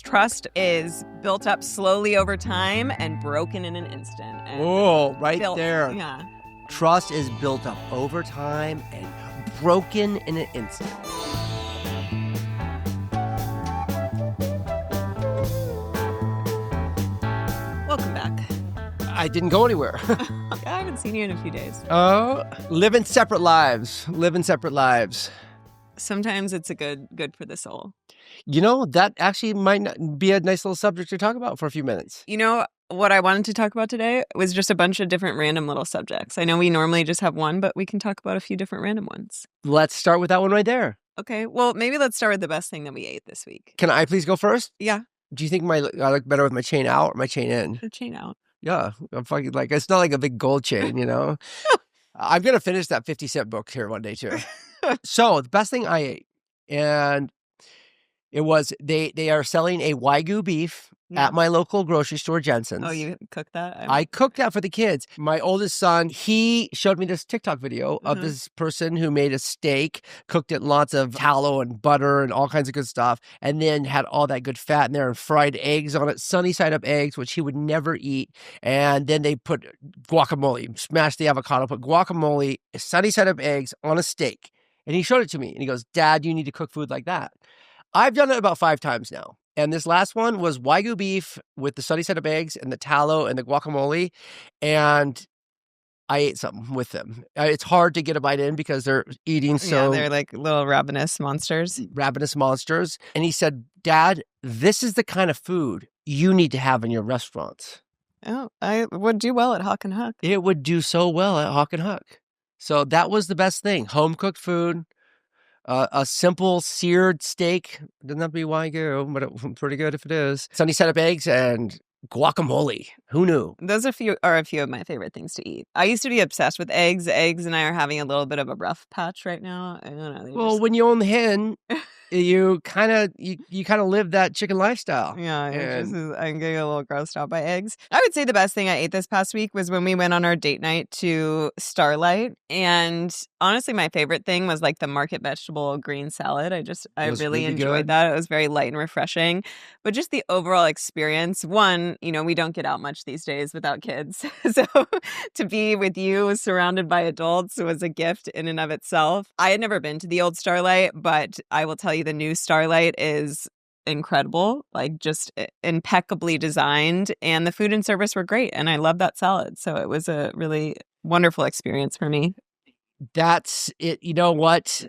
trust is built up slowly over time and broken in an instant. And right there. Yeah. Trust is built up over time and broken in an instant. Welcome back. I didn't go anywhere. I haven't seen you in a few days. Living separate lives. Sometimes it's a good for the soul. You know, that actually might not be a nice little subject to talk about for a few minutes. You know, what I wanted to talk about today was just a bunch of different random little subjects. I know we normally just have one, but we can talk about a few different random ones. Let's start with that one right there. Okay. Well, maybe let's start with the best thing that we ate this week. Can I please go first? Yeah. Do you think I look better with my chain out or my chain in? The chain out. Yeah. I'm fucking it's not like a big gold chain, you know? I'm going to finish that 50-cent book here one day too. So the best thing I ate, and it was, they are selling a Wagyu beef at my local grocery store, Jensen's. Oh, you cooked that? I cooked that for the kids. My oldest son, he showed me this TikTok video of this person who made a steak, cooked it in lots of tallow and butter and all kinds of good stuff, and then had all that good fat in there and fried eggs on it, sunny side up eggs, which he would never eat. And then they put guacamole, smashed the avocado, put guacamole, sunny side up eggs on a steak. And he showed it to me and he goes, "Dad, you need to cook food like that." I've done it about 5 times now. And this last one was Wagyu beef with the sunny side up eggs and the tallow and the guacamole. And I ate something with them. It's hard to get a bite in because they're eating so... Yeah, they're like little ravenous monsters. And he said, "Dad, this is the kind of food you need to have in your restaurants." Oh, I would do well at Hawk and Huck. It would do so well at Hawk and Huck. So that was the best thing. Home-cooked food. A simple seared steak. Doesn't have to be Wagyu, but it's pretty good if it is. Sunny side up eggs and guacamole. Who knew? Those are a few of my favorite things to eat. I used to be obsessed with eggs. Eggs and I are having a little bit of a rough patch right now. I don't know. Well, when you own the hen, you kind of live that chicken lifestyle. Yeah, I'm getting a little grossed out by eggs. I would say the best thing I ate this past week was when we went on our date night to Starlight. And honestly, my favorite thing was like the market vegetable green salad. I really enjoyed that. It was very light and refreshing. But just the overall experience, one, you know, we don't get out much these days without kids. So to be with you surrounded by adults was a gift in and of itself. I had never been to the old Starlight, but I will tell you the new Starlight is incredible, like just impeccably designed, and the food and service were great, and I love that salad. So it was a really wonderful experience for me. That's it. You know what?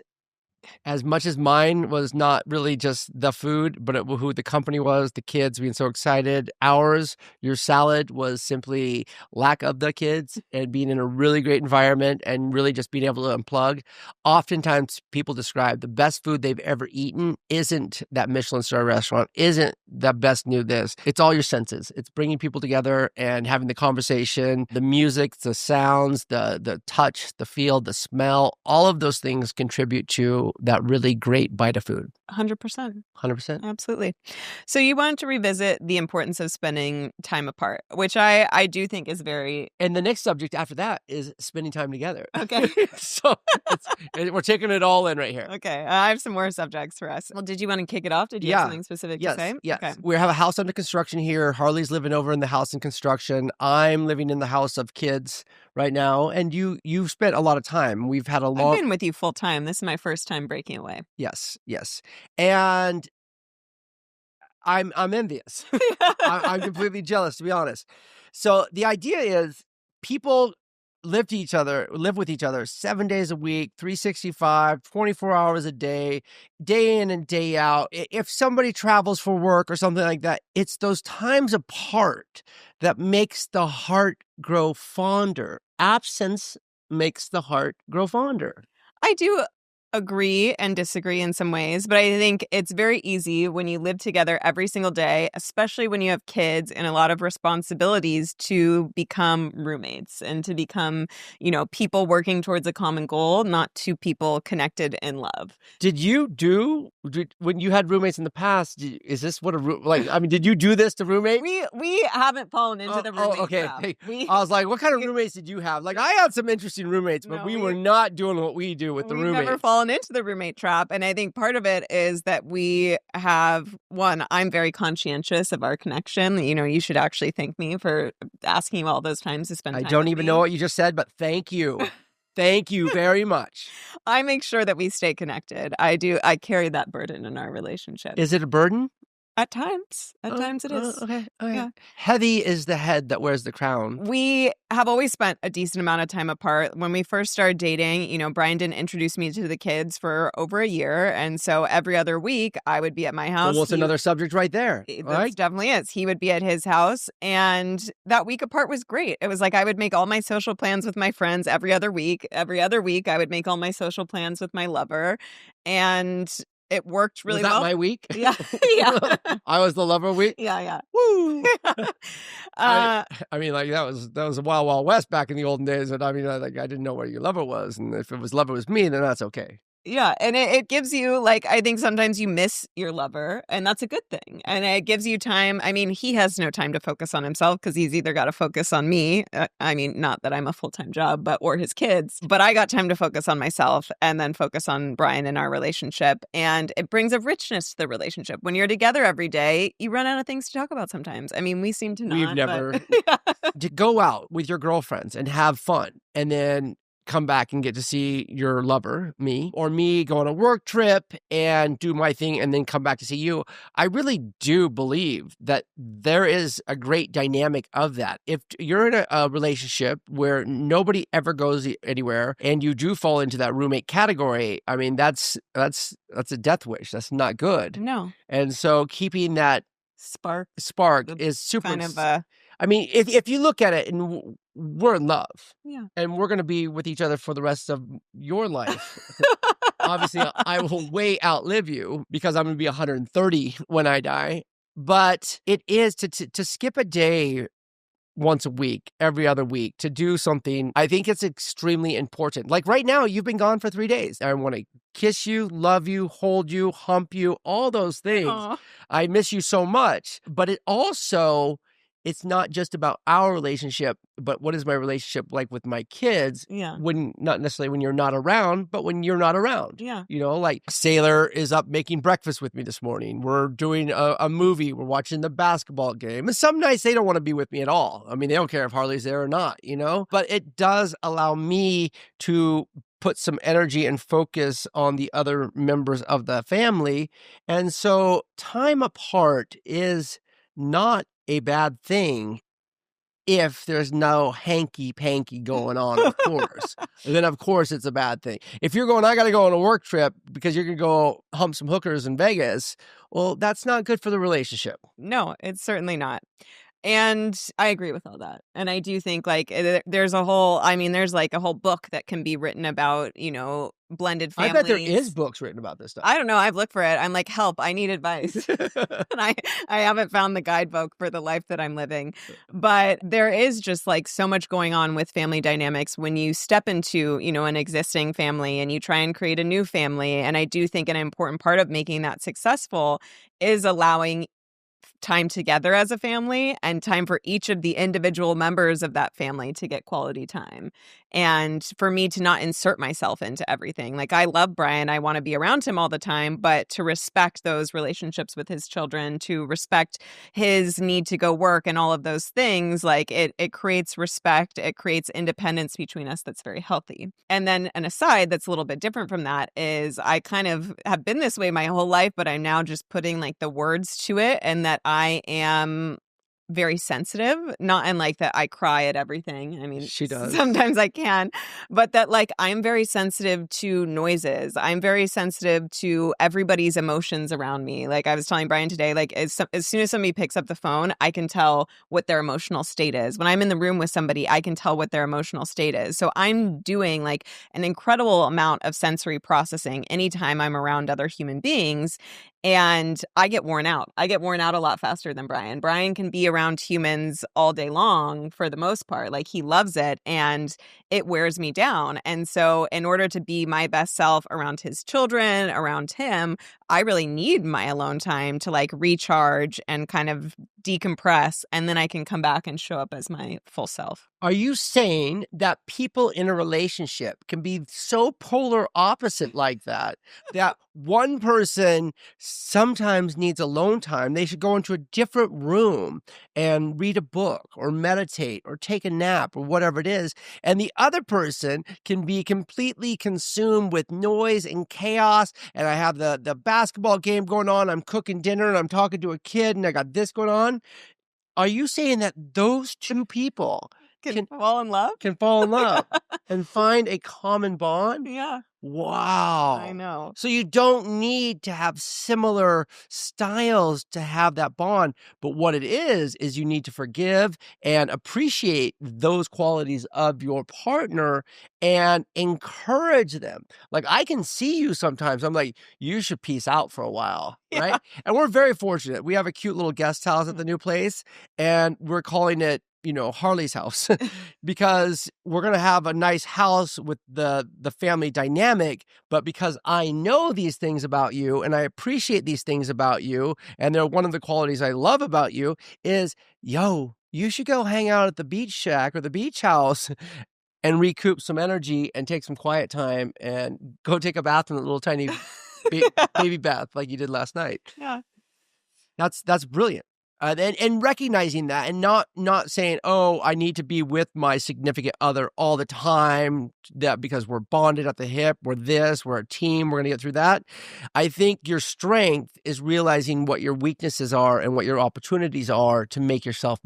As much as mine was not really just the food, but who the company was, the kids being so excited. Your salad was simply lack of the kids and being in a really great environment and really just being able to unplug. Oftentimes people describe the best food they've ever eaten isn't that Michelin star restaurant, isn't the best new this. It's all your senses. It's bringing people together and having the conversation, the music, the sounds, the touch, the feel, the smell. All of those things contribute to that really great bite of food. 100%. 100%. Absolutely. So you wanted to revisit the importance of spending time apart, which I do think is very... And the next subject after that is spending time together. Okay. So we're taking it all in right here. Okay. I have some more subjects for us. Well, did you want to kick it off? Did you have something specific to say? Yes. Okay. We have a house under construction here. Harley's living over in the house in construction. I'm living in the house of kids right now. And you've spent a lot of time. We've had a long... I've been with you full time. This is my first time breaking away. Yes. And I'm envious. I'm completely jealous, to be honest. So the idea is people live with each other 7 days a week, 365, 24 hours a day in and day out. If somebody travels for work or something like that, it's those times apart that makes the heart grow fonder. Absence makes the heart grow fonder. I do agree and disagree in some ways, but I think it's very easy when you live together every single day, especially when you have kids and a lot of responsibilities, to become roommates and to become, people working towards a common goal, not two people connected in love. When you had roommates in the past, is this what did you do this to roommate? We haven't fallen into the roommate okay. trap. I was like, what kind of roommates did you have? Like, I had some interesting roommates, but we were not doing what we do with the roommates. Never fallen fallen into the roommate trap. And I think part of it is that we have, one, I'm very conscientious of our connection. You know, you should actually thank me for asking you all those times to spend time I don't with even me. know what you just said, but thank you. Thank you very much. I make sure that we stay connected. I do. I carry that burden in our relationship. Is it a burden? At times. At times it is. Okay. Yeah. Heavy is the head that wears the crown. We have always spent a decent amount of time apart. When we first started dating, you know, Brian didn't introduce me to the kids for over a year. And so every other week I would be at my house. Well, it's another subject right there. That definitely is. He would be at his house. And that week apart was great. It was like I would make all my social plans with my friends every other week. Every other week I would make all my social plans with my lover. And it worked really well. Was that my week? Yeah. Yeah. I was the lover week? Yeah. Woo! I mean, like, that was a wild, wild west back in the olden days. And I mean, I didn't know where your lover was. And if it was lover was me, then that's okay. Yeah. And it gives you, like, I think sometimes you miss your lover, and that's a good thing. And it gives you time. I mean, he has no time to focus on himself because he's either got to focus on me. I mean, not that I'm a full-time job, or his kids. But I got time to focus on myself and then focus on Brian and our relationship. And it brings a richness to the relationship. When you're together every day, you run out of things to talk about sometimes. I mean, we seem to not. We've never. But... To go out with your girlfriends and have fun and then come back and get to see your lover, me, or me go on a work trip and do my thing and then come back to see you. I really do believe that there is a great dynamic of that. If you're in a relationship where nobody ever goes anywhere and you do fall into that roommate category, I mean, that's a death wish. That's not good. No. And so keeping that spark is super kind of I mean, if you look at it, and we're in love, yeah, and we're going to be with each other for the rest of your life. Obviously, I will way outlive you because I'm going to be 130 when I die. But it is to skip a day once a week, every other week, to do something. I think it's extremely important. Like right now, you've been gone for 3 days. I want to kiss you, love you, hold you, hump you, all those things. Aww. I miss you so much. But it also... it's not just about our relationship, but what is my relationship like with my kids? Yeah. When, not necessarily when you're not around, but when you're not around. Yeah. You know, like Sailor is up making breakfast with me this morning. We're doing a movie. We're watching the basketball game. And some nights they don't want to be with me at all. I mean, they don't care if Harley's there or not, you know? But it does allow me to put some energy and focus on the other members of the family. And so time apart is not a bad thing if there's no hanky-panky going on, of course. Then, of course, it's a bad thing. If you're going, I got to go on a work trip because you're going to go hump some hookers in Vegas, well, that's not good for the relationship. No, it's certainly not. And I agree with all that. And I do think like there's a whole book that can be written about, you know, blended families. I bet there is books written about this stuff. I don't know. I've looked for it. I'm like, help, I need advice. And I haven't found the guidebook for the life that I'm living. But there is just like so much going on with family dynamics when you step into, you know, an existing family and you try and create a new family. And I do think an important part of making that successful is allowing time together as a family and time for each of the individual members of that family to get quality time. And for me to not insert myself into everything. Like, I love Brian. I want to be around him all the time, but to respect those relationships with his children, to respect his need to go work and all of those things, like it creates respect. It creates independence between us that's very healthy. And then an aside that's a little bit different from that is I kind of have been this way my whole life, but I'm now just putting like the words to it, and that I am very sensitive, not in like that I cry at everything. I mean, she does. Sometimes I can, but that like I'm very sensitive to noises. I'm very sensitive to everybody's emotions around me. Like I was telling Brian today, like as soon as somebody picks up the phone, I can tell what their emotional state is. When I'm in the room with somebody, I can tell what their emotional state is. So I'm doing like an incredible amount of sensory processing anytime I'm around other human beings. And I get worn out. I get worn out a lot faster than Brian. Brian can be around humans all day long for the most part. Like he loves it. And it wears me down. And so in order to be my best self around his children, around him, I really need my alone time to like recharge and kind of decompress. And then I can come back and show up as my full self. Are you saying that people in a relationship can be so polar opposite like that, that one person sometimes needs alone time? They should go into a different room and read a book or meditate or take a nap or whatever it is. And the other person can be completely consumed with noise and chaos. And I have the basketball game going on. I'm cooking dinner and I'm talking to a kid and I got this going on. Are you saying that those two people can fall in love? Can fall in love and find a common bond? Yeah. Wow. I know. So you don't need to have similar styles to have that bond. But what it is you need to forgive and appreciate those qualities of your partner and encourage them. Like I can see you sometimes. I'm like, you should peace out for a while. Yeah. Right. And we're very fortunate. We have a cute little guest house at the new place and we're calling it, Harley's house because we're going to have a nice house with the family dynamic. But because I know these things about you and I appreciate these things about you, and they're one of the qualities I love about you is, you should go hang out at the beach shack or the beach house and recoup some energy and take some quiet time and go take a bath in a little tiny baby bath like you did last night. Yeah. That's brilliant. And recognizing that and not saying, oh, I need to be with my significant other all the time that because we're bonded at the hip, we're a team, we're going to get through that. I think your strength is realizing what your weaknesses are and what your opportunities are to make yourself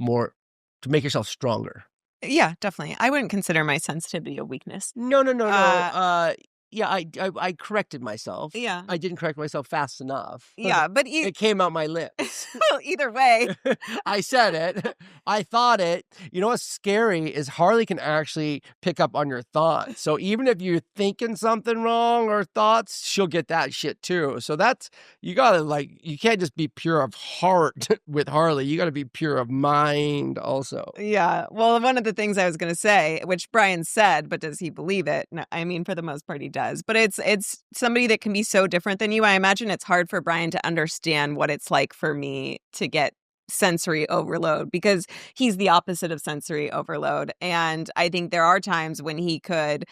stronger. Yeah, definitely. I wouldn't consider my sensitivity a weakness. No. Yeah, I corrected myself. Yeah. I didn't correct myself fast enough. Yeah, but it came out my lips. Well, either way. I said it. I thought it. You know what's scary is Harley can actually pick up on your thoughts. So even if you're thinking something wrong or thoughts, she'll get that shit too. So you can't just be pure of heart with Harley. You got to be pure of mind also. Yeah. Well, one of the things I was going to say, which Brian said, but does he believe it? No, I mean, for the most part, he does. But it's somebody that can be so different than you. I imagine it's hard for Brian to understand what it's like for me to get sensory overload because he's the opposite of sensory overload. And I think there are times when he could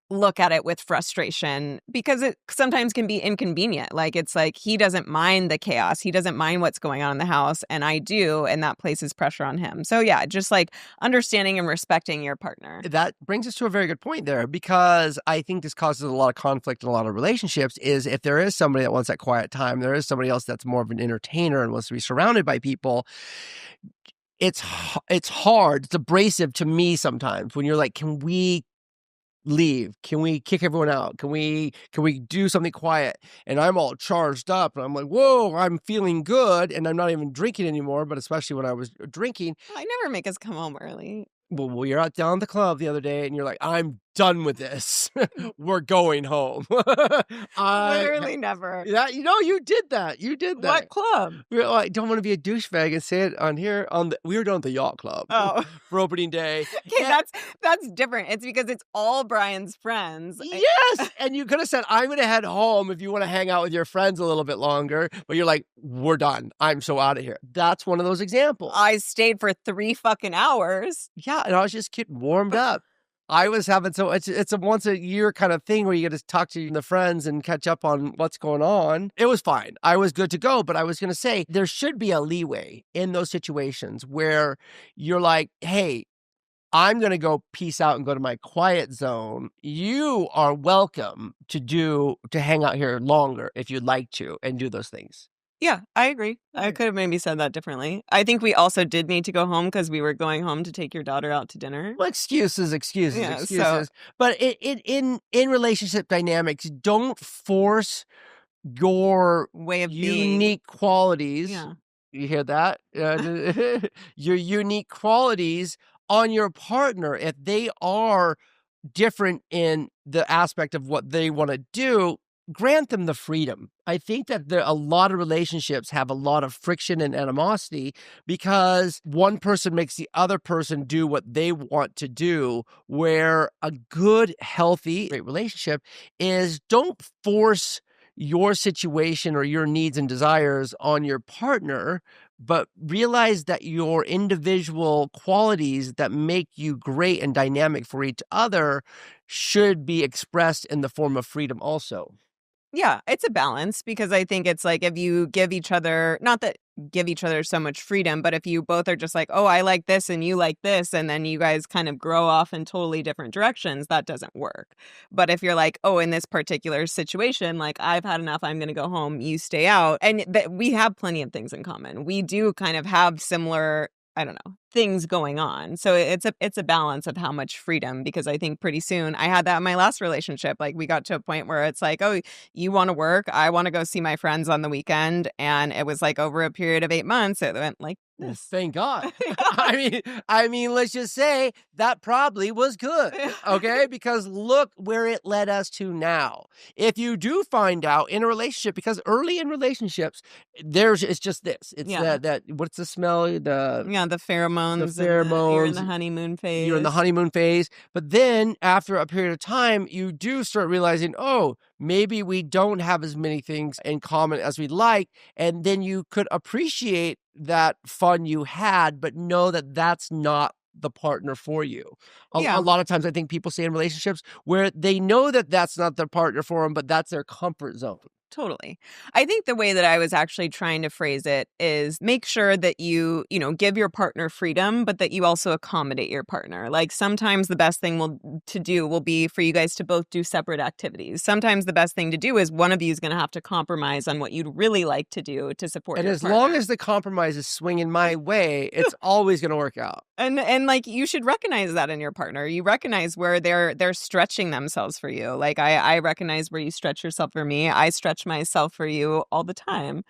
look at it with frustration because it sometimes can be inconvenient. Like it's like he doesn't mind the chaos. He doesn't mind what's going on in the house. And I do. And that places pressure on him. So yeah, just like understanding and respecting your partner. That brings us to a very good point there because I think this causes a lot of conflict in a lot of relationships is if there is somebody that wants that quiet time, there is somebody else that's more of an entertainer and wants to be surrounded by people. It's hard. It's abrasive to me sometimes when you're like, can we leave? Can we kick everyone out? Can we do something quiet? And I'm all charged up and I'm like, whoa, I'm feeling good. And I'm not even drinking anymore, but especially when I was drinking. I never make us come home early. Well, you're out down the club the other day and you're like, I'm done with this. We're going home. Literally never. Yeah, you did that. You did that. What club? I don't want to be a douchebag and say it on here. We were down at the yacht club for opening day. Okay, that's different. It's because it's all Brian's friends. Yes, and you could have said, I'm going to head home if you want to hang out with your friends a little bit longer. But you're like, we're done. I'm so out of here. That's one of those examples. I stayed for 3 fucking hours. Yeah, and I was just getting warmed up. I was having it's a once a year kind of thing where you get to talk to the friends and catch up on what's going on. It was fine. I was good to go, but I was going to say there should be a leeway in those situations where you're like, hey, I'm going to go peace out and go to my quiet zone. You are welcome to hang out here longer if you'd like to and do those things. Yeah, I agree. I could have maybe said that differently. I think we also did need to go home because we were going home to take your daughter out to dinner. Well, excuses. Yeah, But in relationship dynamics, don't force your way of unique qualities. Yeah. You hear that? Your unique qualities on your partner. If they are different in the aspect of what they want to do, grant them the freedom. I think that a lot of relationships have a lot of friction and animosity because one person makes the other person do what they want to do, where a good, healthy, great relationship is don't force your situation or your needs and desires on your partner, but realize that your individual qualities that make you great and dynamic for each other should be expressed in the form of freedom also. Yeah, it's a balance because I think it's like if you give each other, not that give each other so much freedom, but if you both are just like, oh, I like this and you like this, and then you guys kind of grow off in totally different directions, that doesn't work. But if you're like, oh, in this particular situation, like I've had enough, I'm going to go home, you stay out. And we have plenty of things in common. We do kind of have similar, I don't know, things going on. So it's a balance of how much freedom, because I think pretty soon I had that in my last relationship. Like we got to a point where it's like, oh, you want to work, I want to go see my friends on the weekend. And it was like over a period of 8 months, it went like this. Thank God. I mean, let's just say that probably was good. Okay. Because look where it led us to now. If you do find out in a relationship, because early in relationships, it's just this. It's that what's the smell? The pheromones. The pheromones. You're in the honeymoon phase. You're in the honeymoon phase. But then after a period of time, you do start realizing, oh, maybe we don't have as many things in common as we'd like. And then you could appreciate that fun you had, but know that that's not the partner for you. A lot of times I think people stay in relationships where they know that that's not their partner for them, but that's their comfort zone. Totally. I think the way that I was actually trying to phrase it is make sure that you give your partner freedom, but that you also accommodate your partner. Like sometimes the best thing to do will be for you guys to both do separate activities. Sometimes the best thing to do is one of you is going to have to compromise on what you'd really like to do to support your partner. And as long as the compromise is swinging my way, it's always going to work out. And like you should recognize that in your partner. You recognize where they're stretching themselves for you. Like I recognize where you stretch yourself for me. I stretch myself for you all the time.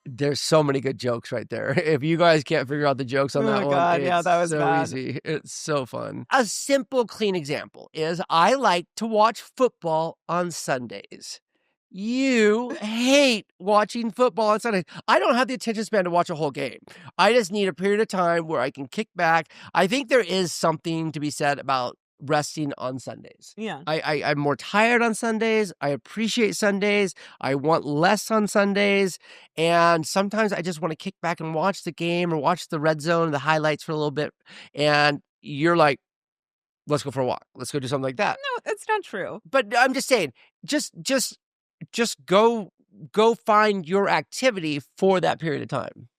There's so many good jokes right there. If you guys can't figure out the jokes on that one, God, it's that was so bad. easy. It's so fun. A simple, clean example is I like to watch football on Sundays. You hate watching football on Sundays. I don't have the attention span to watch a whole game. I just need a period of time where I can kick back. I think there is something to be said about resting on Sundays. Yeah. I'm more tired on Sundays. I appreciate Sundays. I want less on Sundays. And sometimes I just want to kick back and watch the game or watch the red zone, the highlights for a little bit. And you're like, let's go for a walk. Let's go do something like that. No, that's not true. But I'm just saying, just go find your activity for that period of time.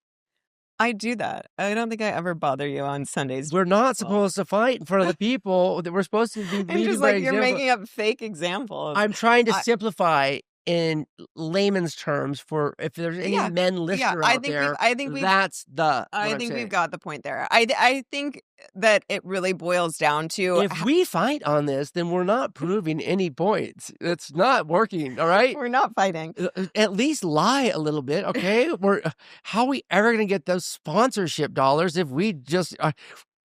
I do that. I don't think I ever bother you on Sundays. We're not supposed to fight in front of the people. That we're supposed to be leading I'm just by like, you're example. making up fake examples. I'm trying to simplify in layman's terms for if there's any men listener out there. I think we've got the point there. I think that it really boils down to if we fight on this, then we're not proving any points. It's not working. All right, we're not fighting. At least lie a little bit, okay? How are we ever going to get those sponsorship dollars if we just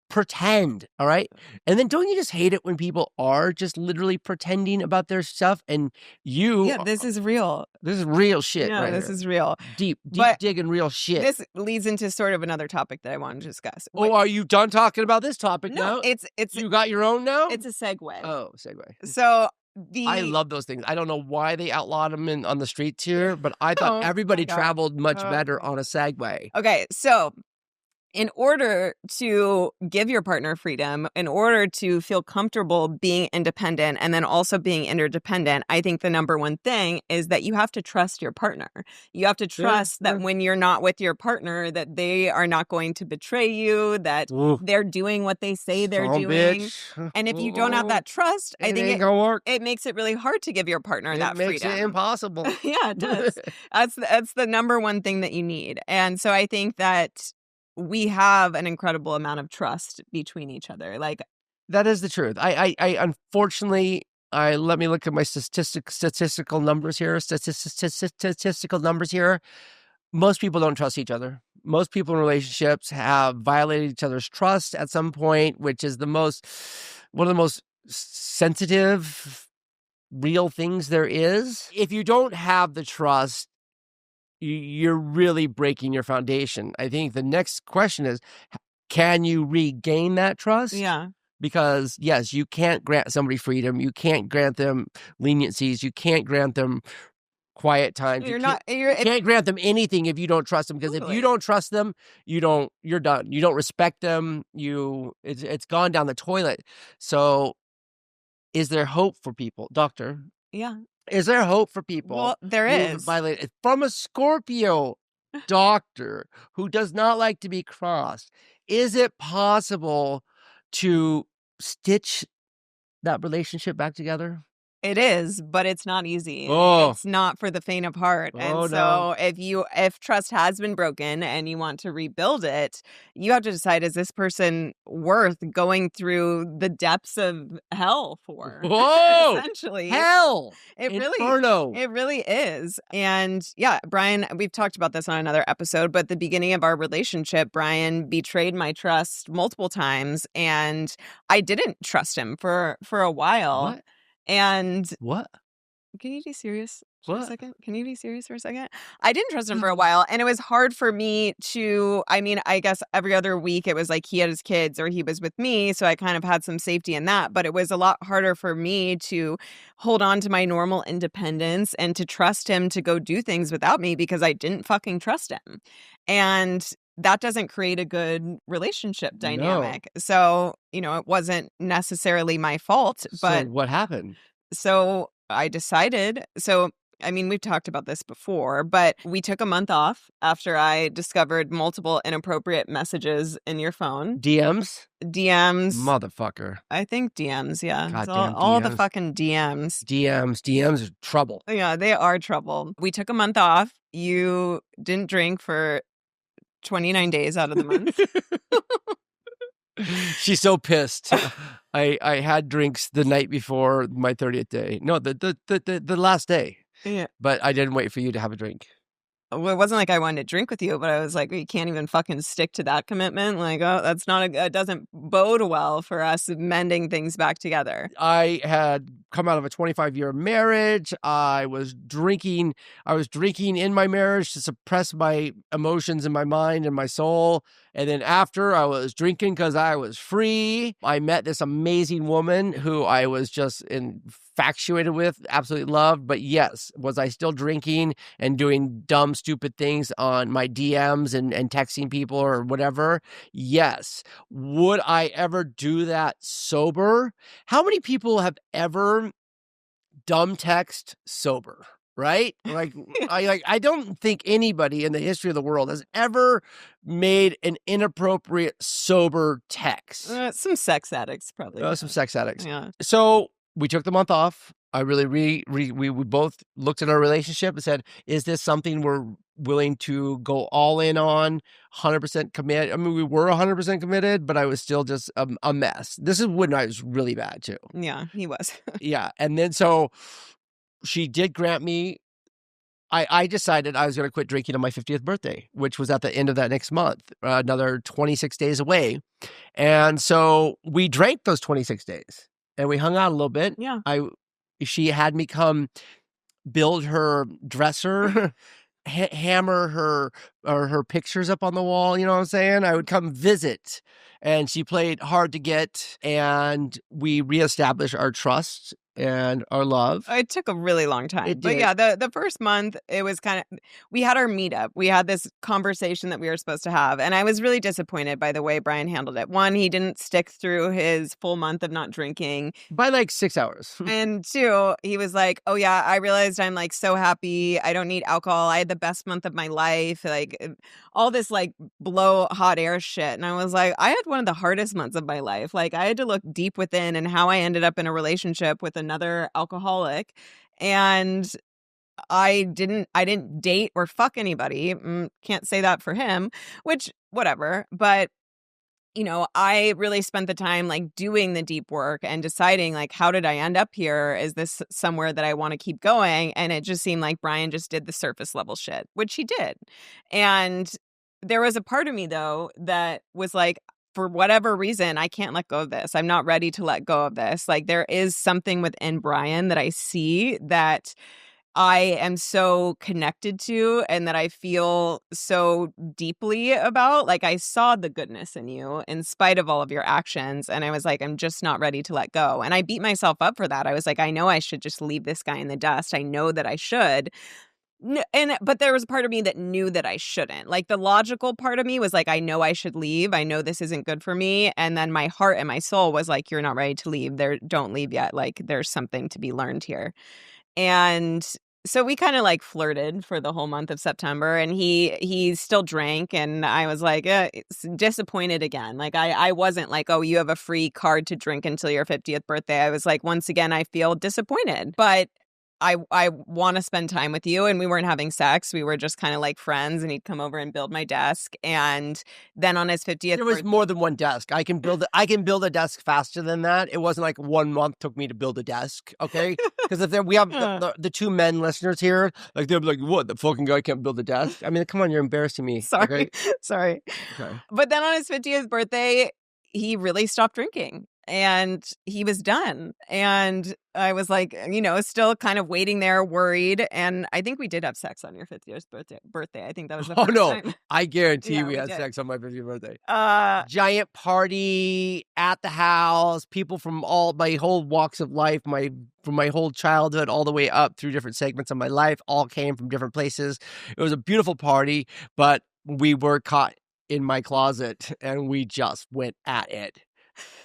pretend, all right? And then don't you just hate it when people are just literally pretending about their stuff and this is real. This is real shit. Yeah, right this here. is real. Deep digging real shit. This leads into sort of another topic that I want to discuss. Oh, are you done talking about this topic now? It's you got your own now? It's a segue. Oh, segue. So I love those things. I don't know why they outlawed them on the streets here, but I thought everybody traveled much better on a Segway. Okay, so in order to give your partner freedom, in order to feel comfortable being independent and then also being interdependent, I think the number one thing is that you have to trust your partner. You have to trust that when you're not with your partner, that they are not going to betray you, that they're doing what they say they're doing. Bitch. And if you don't have that trust, I think it makes it really hard to give your partner that freedom. It makes it impossible. Yeah, it does. That's the number one thing that you need. And so I think that we have an incredible amount of trust between each other. Like that is the truth. I unfortunately, let me look at my statistical numbers here. Statistical numbers here. Most people don't trust each other. Most people in relationships have violated each other's trust at some point, which is one of the most sensitive real things there is. If you don't have the trust, you're really breaking your foundation. I think the next question is, can you regain that trust? Yeah. Because, yes, you can't grant somebody freedom. You can't grant them leniencies. You can't grant them quiet times. You can't grant them anything if you don't trust them. Because if you don't trust them, you're done. You don't respect them. It's gone down the toilet. So is there hope for people? Doctor? Yeah. Is there hope for people? Well, there is. From a Scorpio doctor who does not like to be crossed, is it possible to stitch that relationship back together? It is, but it's not easy. Oh. It's not for the faint of heart. And so if trust has been broken and you want to rebuild it, you have to decide, is this person worth going through the depths of hell for? Whoa! Essentially. Hell! Inferno. It really is. And yeah, Brian, we've talked about this on another episode, but at the beginning of our relationship, Brian betrayed my trust multiple times, and I didn't trust him for a while. What? And what? Can you be serious for a second? Can you be serious for a second? I didn't trust him Mm. for a while, and it was hard for me to, I guess every other week it was like he had his kids or he was with me, so I kind of had some safety in that, but it was a lot harder for me to hold on to my normal independence and to trust him to go do things without me because I didn't fucking trust him. And that doesn't create a good relationship dynamic. No. So, it wasn't necessarily my fault, but So what happened? So I decided, we've talked about this before, but we took a month off after I discovered multiple inappropriate messages in your phone. DMs? Motherfucker. I think DMs, yeah. Goddamn all the DMs. fucking DMs. DMs are trouble. Yeah, they are trouble. We took a month off. You didn't drink for 29 days out of the month. She's so pissed. I had drinks the night before my 30th day. No, the last day. Yeah. But I didn't wait for you to have a drink. Well, it wasn't like I wanted to drink with you, but I was like, you can't even fucking stick to that commitment. Like, that's it doesn't bode well for us mending things back together. I had come out of a 25-year marriage. I was drinking in my marriage to suppress my emotions in my mind and my soul. And then after, I was drinking because I was free. I met this amazing woman who I was just infatuated with, absolutely loved. But yes, was I still drinking and doing dumb, stupid things on my DMs and texting people or whatever? Yes. Would I ever do that sober? How many people have ever dumb text sober? Right? I don't think anybody in the history of the world has ever made an inappropriate sober text. Some sex addicts probably. Some sex addicts. Yeah. So we took the month off. I really, we both looked at our relationship and said, is this something we're willing to go all in on, 100% commit? I mean, we were 100% committed, but I was still just a mess. This is when I was really bad too. Yeah, he was. Yeah. And then so she did grant me, I decided I was going to quit drinking on my 50th birthday, which was at the end of that next month, another 26 days away. And so we drank those 26 days and we hung out a little bit. Yeah. She had me come build her dresser, hammer her pictures up on the wall. You know what I'm saying? I would come visit, and she played hard to get, and we reestablished our trust and our love. It took a really long time. It but did. yeah, the first month, it was kind of, we had our meetup. We had this conversation that we were supposed to have. And I was really disappointed by the way Brian handled it. One, he didn't stick through his full month of not drinking. By like 6 hours. And two, he was like, oh yeah, I realized I'm like so happy. I don't need alcohol. I had the best month of my life. Like all this like blow hot air shit. And I was like, I had one of the hardest months of my life. Like I had to look deep within and how I ended up in a relationship with another alcoholic, and I didn't date or fuck anybody. Can't say that for him, which whatever. But I really spent the time like doing the deep work and deciding like, how did I end up here? Is this somewhere that I want to keep going? And it just seemed like Brian just did the surface level shit, which he did. And there was a part of me though that was like, for whatever reason, I can't let go of this. I'm not ready to let go of this. Like, there is something within Brian that I see that I am so connected to and that I feel so deeply about. Like, I saw the goodness in you in spite of all of your actions. And I was like, I'm just not ready to let go. And I beat myself up for that. I was like, I know I should just leave this guy in the dust. I know that I should. But there was a part of me that knew that I shouldn't. Like, the logical part of me was like, I know I should leave. I know this isn't good for me. And then my heart and my soul was like, you're not ready to leave. Don't leave yet. Like, there's something to be learned here. And so we kind of like flirted for the whole month of September, and he still drank, and I was like, it's disappointed again. Like, I wasn't like, oh, you have a free card to drink until your 50th birthday. I was like, once again, I feel disappointed, but I want to spend time with you. And we weren't having sex. We were just kind of like friends, and he'd come over and build my desk. And then on his 50th There was more than one desk. I can build a desk faster than that. It wasn't like 1 month took me to build a desk, okay? Because if we have the two men listeners here, like they'll be like, what, the fucking guy can't build a desk? I mean, come on, you're embarrassing me. Sorry. Okay? Sorry. Okay. But then on his 50th birthday, he really stopped drinking. And he was done. And I was like, still kind of waiting there, worried. And I think we did have sex on your 50th birthday. I think that was the first time. I guarantee Yeah, we had did. sex on my 50th birthday. Giant Party at the house, people from all my whole walks of life, from my whole childhood all the way up through different segments of my life, all came from different places. It was a beautiful party, but we were caught in my closet and we just went at it.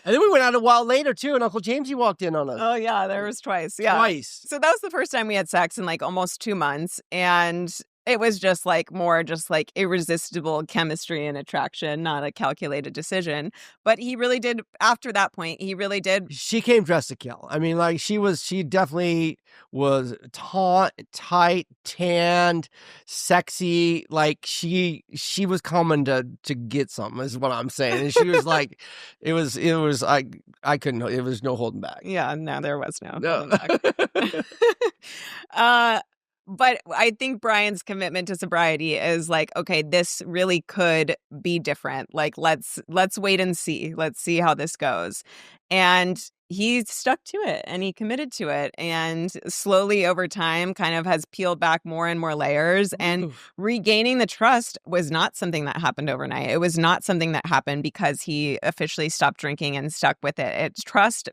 And then we went out a while later, too, and Uncle Jamesy walked in on us. Oh, yeah, there was twice. Yeah. Twice. So that was the first time we had sex in like almost 2 months. And it was just like more just like irresistible chemistry and attraction, not a calculated decision. But he really did, after that point, he really did. She came dressed to kill. I mean, like she definitely was tight, tanned, sexy. Like she was coming to get something is what I'm saying. And she was like, it was I couldn't, it was no holding back. Yeah, no, there was no holding back. But I think Brian's commitment to sobriety is like, okay, this really could be different. Like, let's wait and see. Let's see how this goes. And he stuck to it and he committed to it. And slowly over time kind of has peeled back more and more layers. And regaining the trust was not something that happened overnight. It was not something that happened because he officially stopped drinking and stuck with it. It's trust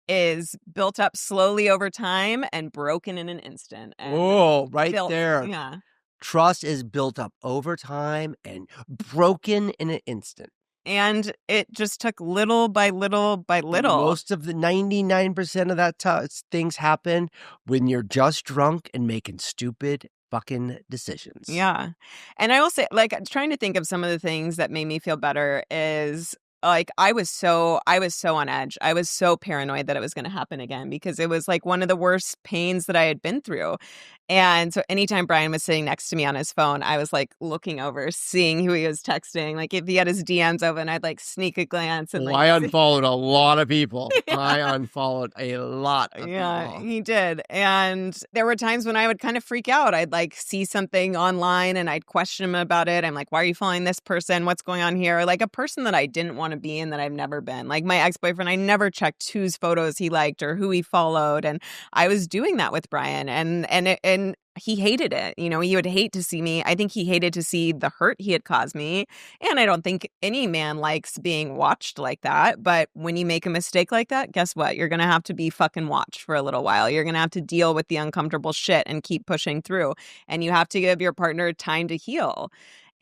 is built up slowly over time and broken in an instant. And there. Yeah. Trust is built up over time and broken in an instant. And it just took little by little by little. Most of the 99% of that things happen when you're just drunk and making stupid fucking decisions. Yeah. And I will say, like, trying to think of some of the things that made me feel better is like I was so on edge. I was so paranoid that it was going to happen again because it was like one of the worst pains that I had been through. And so anytime Brian was sitting next to me on his phone, I was like looking over, seeing who he was texting. Like if he had his DMs open, I'd like sneak a glance. And I unfollowed a lot of people. Yeah. I unfollowed a lot of people. He did. And there were times when I would kind of freak out. I'd like see something online and I'd question him about it. I'm like, why are you following this person? What's going on here? Like a person that I didn't want to be in that I've never been. Like my ex-boyfriend, I never checked whose photos he liked or who he followed. And I was doing that with Brian. And he hated it. You know, he would hate to see me. I think he hated to see the hurt he had caused me. And I don't think any man likes being watched like that. But when you make a mistake like that, guess what? You're going to have to be fucking watched for a little while. You're going to have to deal with the uncomfortable shit and keep pushing through. And you have to give your partner time to heal.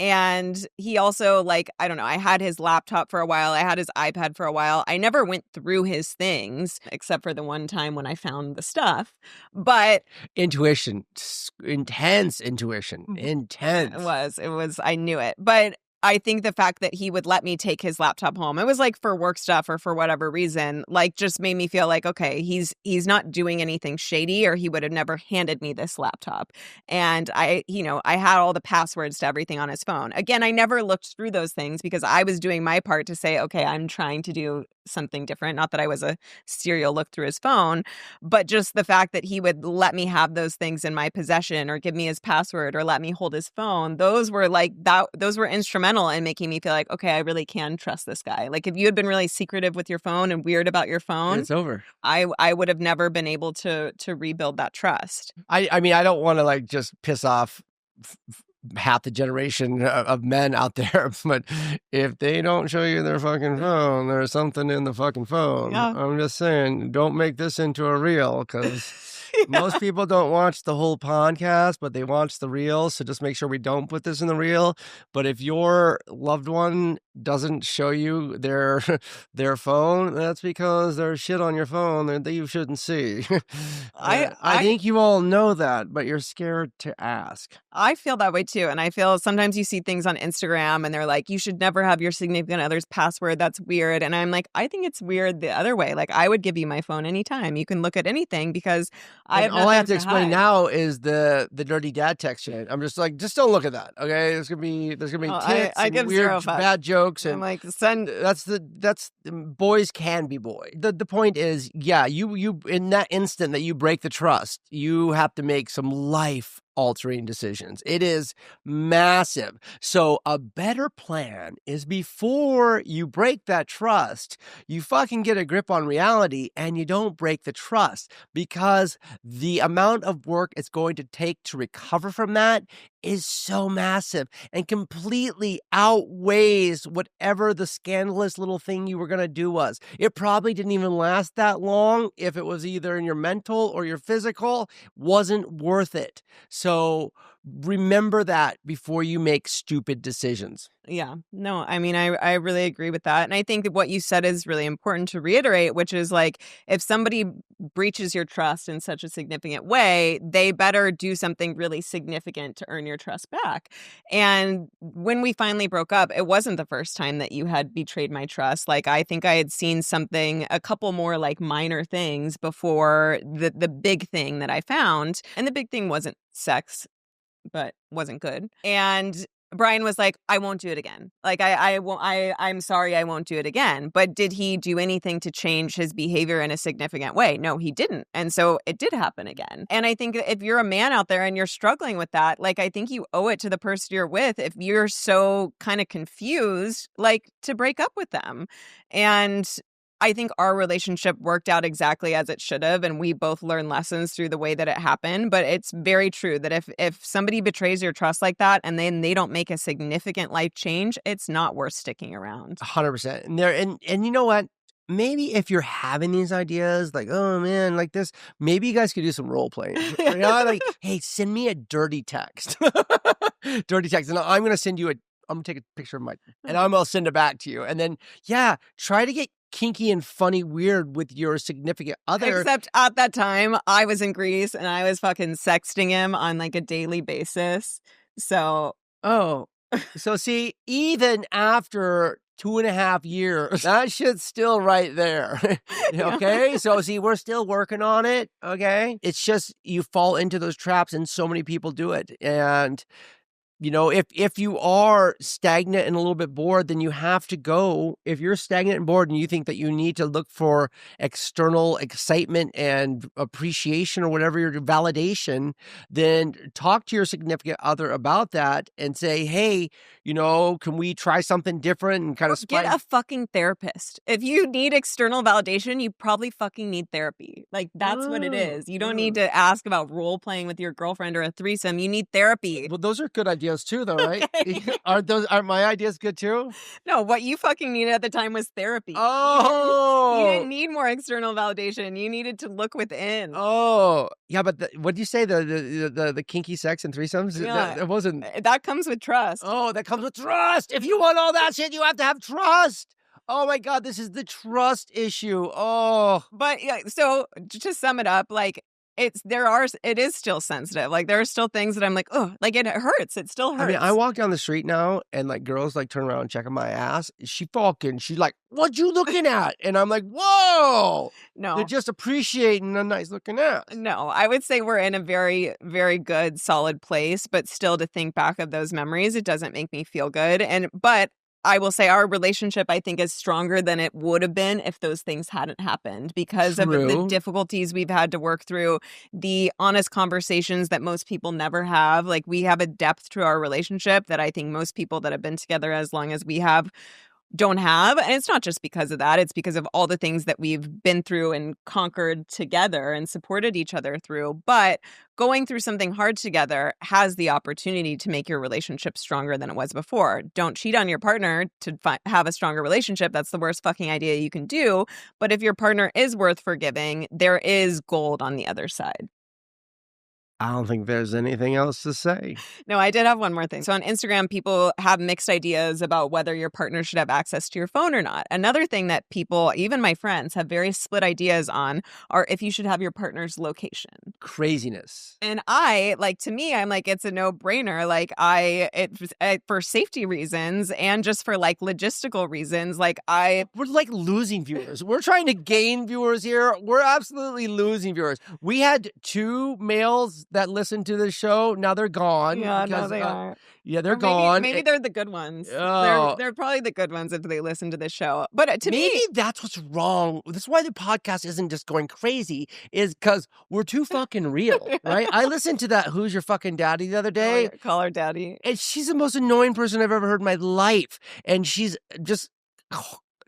And he also, like, I don't know, I had his laptop for a while. I had his iPad for a while. I never went through his things, except for the one time when I found the stuff. But intuition, intense intuition, intense. It was, I knew it. But I think the fact that he would let me take his laptop home, it was like for work stuff or for whatever reason, like just made me feel like, okay, he's not doing anything shady or he would have never handed me this laptop. And I had all the passwords to everything on his phone. Again, I never looked through those things because I was doing my part to say, okay, I'm trying to do something different. Not that I was a serial look through his phone, but just the fact that he would let me have those things in my possession or give me his password or let me hold his phone. Those were instrumental instrumental in making me feel like, okay, I really can trust this guy. Like if you had been really secretive with your phone and weird about your phone, It's over. I would have never been able to rebuild that trust. I mean, I don't want to like just piss off half the generation of men out there, but if they don't show you their fucking phone, there's something in the fucking phone. Yeah. I'm just saying, don't make this into a reel, because most people don't watch the whole podcast, but they watch the reel. So just make sure we don't put this in the reel. But if your loved one doesn't show you their phone, that's because there's shit on your phone that you shouldn't see. I think you all know that, but you're scared to ask. I feel that way too. And I feel sometimes you see things on Instagram and they're like, you should never have your significant other's password. That's weird. And I'm like, I think it's weird the other way. Like, I would give you my phone anytime. You can look at anything because all I have to explain now is the dirty dad text chain. I'm just like, just don't look at that. Okay. There's gonna be tits and weird bad jokes. And I'm like, that's boys can be boys. The point is, yeah, you in that instant that you break the trust, you have to make some life altering decisions. It is massive. So a better plan is, before you break that trust, you fucking get a grip on reality and you don't break the trust, because the amount of work it's going to take to recover from that is so massive and completely outweighs whatever the scandalous little thing you were going to do was. It probably didn't even last that long. If it was either in your mental or your physical, wasn't worth it. So remember that before you make stupid decisions. Yeah, no, I mean, I really agree with that. And I think that what you said is really important to reiterate, which is like, if somebody breaches your trust in such a significant way, they better do something really significant to earn your trust back. And when we finally broke up, it wasn't the first time that you had betrayed my trust. Like, I think I had seen a couple more like minor things before the big thing that I found. And the big thing wasn't sex, but wasn't good. And Brian was like, I won't do it again. Like, I'm sorry, I won't do it again. But did he do anything to change his behavior in a significant way? No, he didn't. And so it did happen again. And I think if you're a man out there and you're struggling with that, like, I think you owe it to the person you're with, if you're so kind of confused, like, to break up with them. And I think our relationship worked out exactly as it should have, and we both learned lessons through the way that it happened. But it's very true that if somebody betrays your trust like that and then they don't make a significant life change, it's not worth sticking around. 100%. And you know what? Maybe if you're having these ideas, like, oh man, like this, maybe you guys could do some role playing. You know, like, hey, send me a dirty text. Dirty text. And I'm going to send you I'm going to take a picture of and I'm going to send it back to you. And then, yeah, try to get kinky and funny weird with your significant other. Except at that time, I was in Greece and I was fucking sexting him on like a daily basis. So, so see, even after 2.5 years, that shit's still right there. Okay? So see, we're still working on it. Okay? It's just, you fall into those traps and so many people do it. And you know, if you are stagnant and a little bit bored, then you have to go. If you're stagnant and bored and you think that you need to look for external excitement and appreciation or whatever, your validation, then talk to your significant other about that and say, hey, you know, can we try something different and kind of get a fucking therapist. If you need external validation, you probably fucking need therapy. Like, that's what it is. You don't need to ask about role playing with your girlfriend or a threesome. You need therapy. Well, those are good ideas too, though, right? Aren't my ideas good too? No, what you fucking needed at the time was therapy. Oh, you didn't need more external validation. You needed to look within. Oh, yeah, but what did you say? The kinky sex and threesomes? Yeah, that wasn't. That comes with trust. Oh, that comes with trust. If you want all that shit, you have to have trust. Oh my God, this is the trust issue. Oh, but yeah. So to sum it up, like, it is still sensitive. Like, there are still things that I'm like, oh, like, it hurts. It still hurts. I mean, I walk down the street now and like girls like turn around and checking my ass. She's like, what you looking at? And I'm like, whoa. No. They're just appreciating a nice looking ass. No, I would say we're in a very, very good, solid place, but still to think back of those memories, it doesn't make me feel good. But I will say our relationship, I think, is stronger than it would have been if those things hadn't happened because of the True. difficulties we've had to work through, the honest conversations that most people never have. Like, we have a depth to our relationship that I think most people that have been together as long as we have don't have. And it's not just because of that. It's because of all the things that we've been through and conquered together and supported each other through. But going through something hard together has the opportunity to make your relationship stronger than it was before. Don't cheat on your partner to have a stronger relationship. That's the worst fucking idea you can do. But if your partner is worth forgiving, there is gold on the other side. I don't think there's anything else to say. No, I did have one more thing. So on Instagram, people have mixed ideas about whether your partner should have access to your phone or not. Another thing that people, even my friends, have very split ideas on are if you should have your partner's location. Craziness. And to me, I'm like, it's a no-brainer. Like, for safety reasons and just for like logistical reasons, we're like losing viewers. We're trying to gain viewers here. We're absolutely losing viewers. We had 2 males that listened to this show. Now they're gone. Yeah, no, they are. Yeah, they're Or gone. Maybe they're the good ones. Oh. They're probably the good ones if they listen to this show. But to maybe me, that's what's wrong. That's why the podcast isn't just going crazy, is because we're too fucking real, right? I listened to that Who's Your Fucking Daddy the other day. Call her daddy. And she's the most annoying person I've ever heard in my life. And she's just...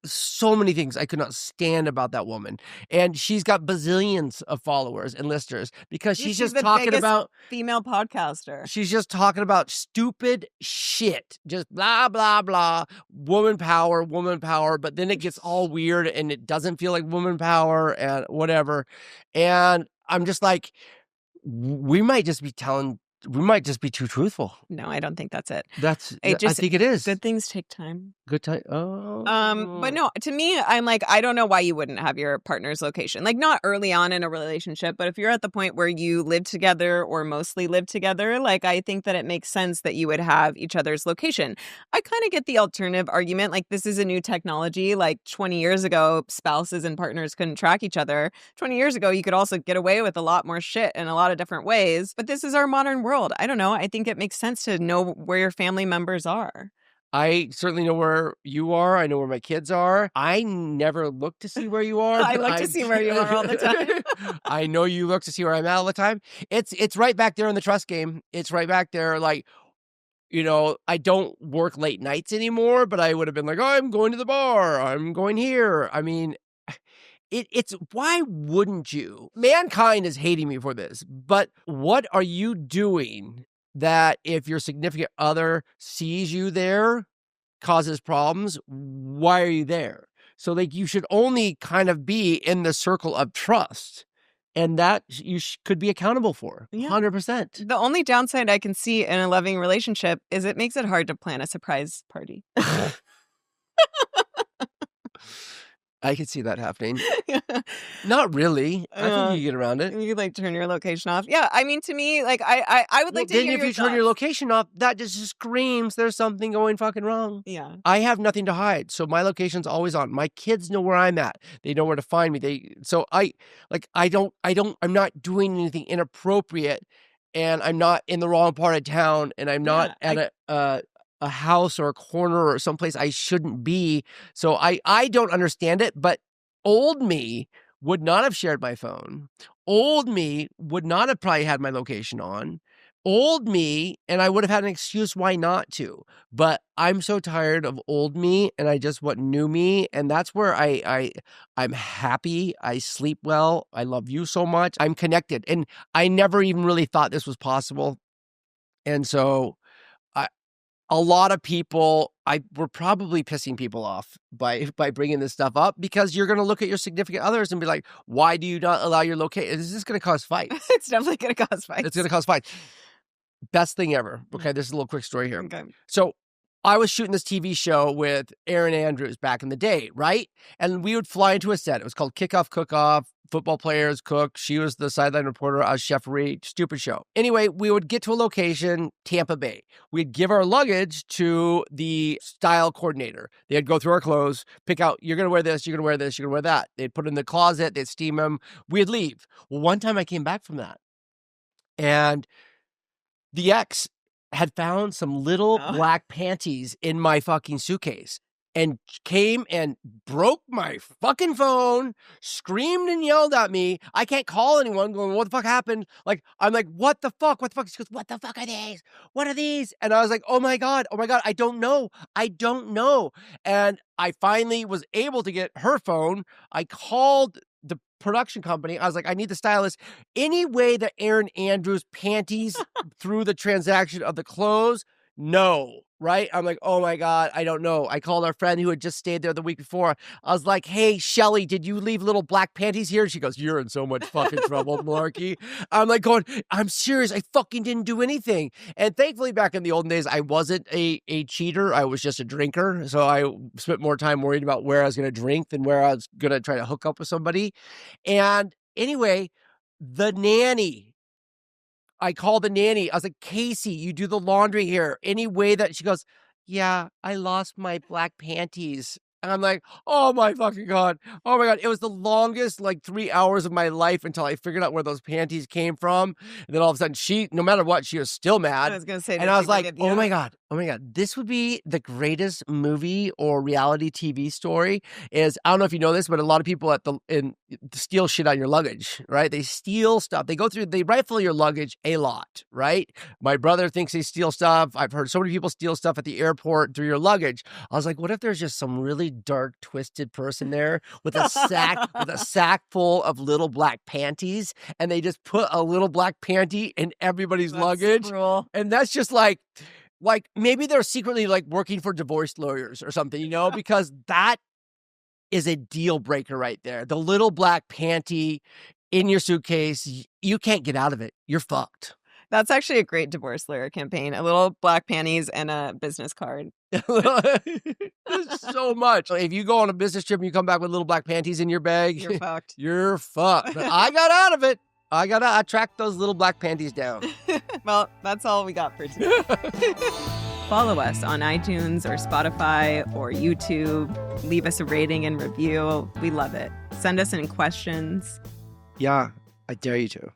so many things I could not stand about that woman. And she's got bazillions of followers and listeners because she's just talking about female podcaster. She's just talking about stupid shit. Just blah, blah, blah. Woman power. But then it gets all weird and it doesn't feel like woman power and whatever. And I'm just like, we might just be too truthful. No, I don't think that's it. I think it is. Good things take time. Good time. Oh. But no, to me, I'm like, I don't know why you wouldn't have your partner's location. Like, not early on in a relationship, but if you're at the point where you live together or mostly live together, like, I think that it makes sense that you would have each other's location. I kind of get the alternative argument. Like, this is a new technology. Like, 20 years ago, spouses and partners couldn't track each other. 20 years ago, you could also get away with a lot more shit in a lot of different ways. But this is our modern world. I don't know. I think it makes sense to know where your family members are. I certainly know where you are. I know where my kids are. I never look to see where you are. I look to see where you are all the time. I know you look to see where I'm at all the time. It's right back there in the trust game. It's right back there. Like, you know, I don't work late nights anymore, but I would have been like, oh, I'm going to the bar. I'm going here. I mean, it's why wouldn't you? Mankind is hating me for this, but what are you doing that if your significant other sees you there, causes problems? Why are you there? So like you should only kind of be in the circle of trust, and that you could be accountable for 100%. The only downside I can see in a loving relationship is it makes it hard to plan a surprise party. I could see that happening. Not really. I think you get around it. You like turn your location off. Yeah, I mean, to me, like I would like to hear your Then if you turn your location off, that just screams there's something going fucking wrong. Yeah. I have nothing to hide, so my location's always on. My kids know where I'm at. They know where to find me. I'm not doing anything inappropriate, and I'm not in the wrong part of town, and I'm not at a house or a corner or someplace I shouldn't be. So I don't understand it, but old me would not have shared my phone. Old me would not have probably had my location on. Old me, and I would have had an excuse why not to. But I'm so tired of old me, and I just want new me, and that's where I'm happy. I sleep well. I love you so much. I'm connected, and I never even really thought this was possible. And so a lot of people, we're probably pissing people off by bringing this stuff up, because you're going to look at your significant others and be like, why do you not allow your location? Is this going to cause fights? It's definitely going to cause fights. It's going to cause fights. Best thing ever. Okay, this is a little quick story here. Okay. So I was shooting this TV show with Erin Andrews back in the day, right? And we would fly into a set. It was called Kickoff Cook-Off. Football players cook. She was the sideline reporter. I was chefery. Stupid show. Anyway, we would get to a location, Tampa Bay. We'd give our luggage to the style coordinator. They'd go through our clothes, pick out, you're going to wear this, you're going to wear this, you're going to wear that. They'd put it in the closet. They'd steam them. We'd leave. Well, one time I came back from that, and the ex had found some little black panties in my fucking suitcase and came and broke my fucking phone, screamed and yelled at me. I can't call anyone going, what the fuck happened? Like, I'm like, what the fuck? What the fuck? She goes, what the fuck are these? What are these? And I was like, oh my God, I don't know. And I finally was able to get her phone. I called the production company. I was like, I need the stylist. Any way that Erin Andrews' panties through the transaction of the clothes? No. Right? I'm like, oh my God, I don't know. I called our friend who had just stayed there the week before. I was like, hey, Shelly, did you leave little black panties here? She goes, you're in so much fucking trouble, Malarkey. I'm like going, I'm serious. I fucking didn't do anything. And thankfully, back in the olden days, I wasn't a cheater. I was just a drinker. So I spent more time worried about where I was going to drink than where I was going to try to hook up with somebody. And anyway, the nanny, I called the nanny. I was like, Casey, you do the laundry here. Any way that she goes, yeah, I lost my black panties. And I'm like, oh my fucking God. Oh my God. It was the longest 3 hours of my life until I figured out where those panties came from. And then all of a sudden she, no matter what, she was still mad. I was going to say, and I was like, oh my God. This would be the greatest movie or reality TV story. Is, I don't know if you know this, but a lot of people steal shit on your luggage, right? They steal stuff. They rifle your luggage a lot, right? My brother thinks they steal stuff. I've heard so many people steal stuff at the airport through your luggage. I was like, what if there's just some really dark, twisted person there with a sack full of little black panties, and they just put a little black panty in everybody's luggage. Cruel. And that's just like maybe they're secretly working for divorce lawyers or something, because that is a deal breaker right there. The little black panty in your suitcase, you can't get out of it. You're fucked. That's actually a great divorce lawyer campaign. A little black panties and a business card. So much. If you go on a business trip and you come back with little black panties in your bag, you're fucked. You're fucked. But I got out of it. I tracked those little black panties down. Well, that's all we got for today. Follow us on iTunes or Spotify or YouTube. Leave us a rating and review. We love it. Send us any questions. Yeah, I dare you to.